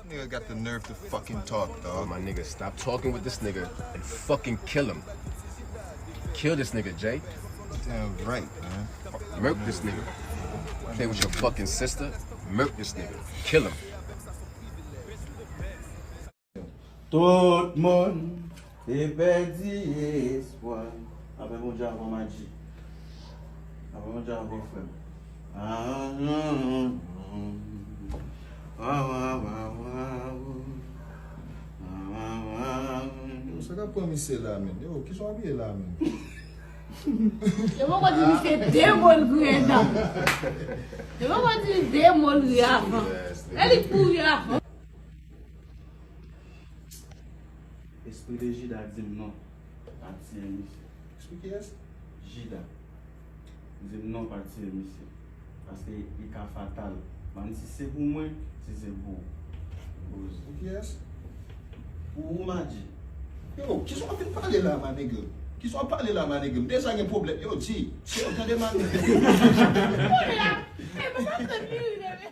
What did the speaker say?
Nigga got the nerve to fucking talk, dog. My nigga, stop talking with this nigga and fucking kill him. Kill this nigga, Jay. Damn right, man. Murk this nigga. Play with your fucking sister. Murk this nigga. Kill him. Tout le monde est perdu espoir. Avec mon Dieu avant ma vie. Avec mon Dieu avant frère. Você dá pra me ser lá, man. Eu quis uma lá, man. Eu vou conseguir demolir. Eu vou conseguir demolir. Ele pula. Esprit de Jida dit non. Parti émission. Explique isso. Jida. Dit non parti émission. Parce que il est fatal. Même si c'est pour moi, si c'est pour vous. Explique isso. Ou m'a dit. Yo, qui sont en train de parler là, ma nigga? Qui sont en train de parler là, ma nigga? Déjà, il y a un problème. Yo, si, on entend des man. Olha, é muito lindo, né?